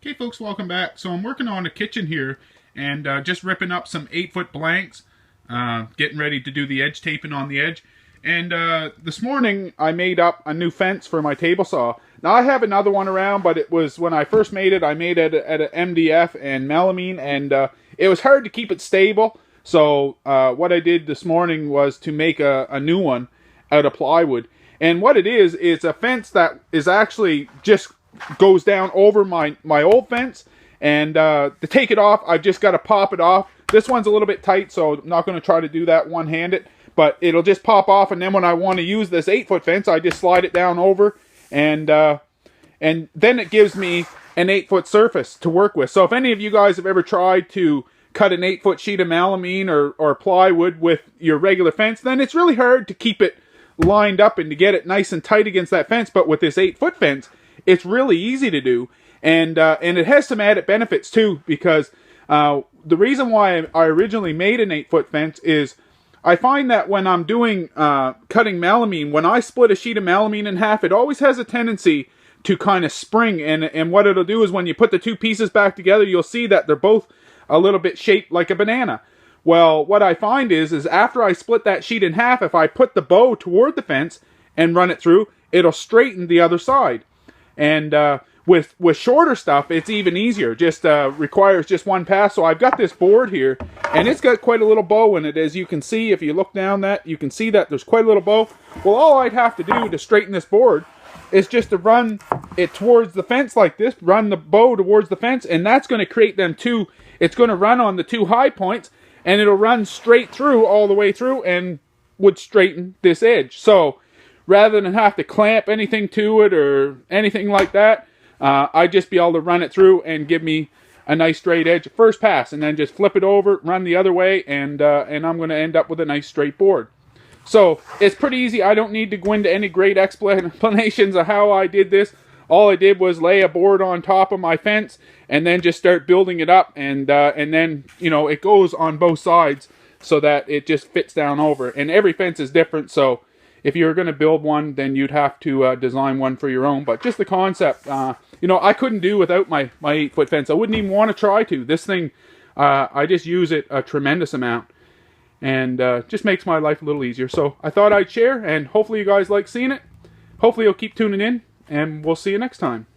Okay, folks, welcome back. So I'm working on a kitchen here and just ripping up some 8-foot blanks, getting ready to do the edge taping on the edge. And this morning I made up a new fence for my table saw. Now I have another one around, but it was when I first made it, I made it at an MDF and melamine, and it was hard to keep it stable. So what I did this morning was to make a new one out of plywood. And what it is a fence that is actually just goes down over my old fence, and to take it off I've just got to pop it off. This one's a little bit tight, so I'm not going to try to do that one-handed, but it'll just pop off, and then when I want to use this 8-foot fence I just slide it down over, and then it gives me an 8-foot surface to work with. So if any of you guys have ever tried to cut an 8-foot sheet of melamine or plywood with your regular fence, then it's really hard to keep it lined up and to get it nice and tight against that fence. But with this 8-foot fence, it's really easy to do, and it has some added benefits too, because the reason why I originally made an 8-foot fence is I find that when I'm doing cutting melamine, when I split a sheet of melamine in half, it always has a tendency to kind of spring, and what it'll do is when you put the two pieces back together, you'll see that they're both a little bit shaped like a banana. Well, what I find is after I split that sheet in half, if I put the bow toward the fence and run it through, it'll straighten the other side. And with shorter stuff, it's even easier. Just requires just one pass. So I've got this board here, and it's got quite a little bow in it. As you can see, if you look down that, you can see that there's quite a little bow. Well, all I'd have to do to straighten this board is just to run it towards the fence like this, run the bow towards the fence, and that's going to create them two. It's going to run on the two high points, and it'll run straight through all the way through and would straighten this edge. So rather than have to clamp anything to it or anything like that, I'd just be able to run it through and give me a nice straight edge first pass, and then just flip it over, run the other way, and I'm going to end up with a nice straight board. So it's pretty easy. I don't need to go into any great explanations of how I did this. All I did was lay a board on top of my fence and then just start building it up, and then, you know, it goes on both sides so that it just fits down over. And every fence is different, so if you were going to build one, then you'd have to design one for your own. But just the concept, you know, I couldn't do without my 8-foot fence. I wouldn't even want to try to. This thing, I just use it a tremendous amount, and just makes my life a little easier. So I thought I'd share, and hopefully you guys like seeing it. Hopefully you'll keep tuning in, and we'll see you next time.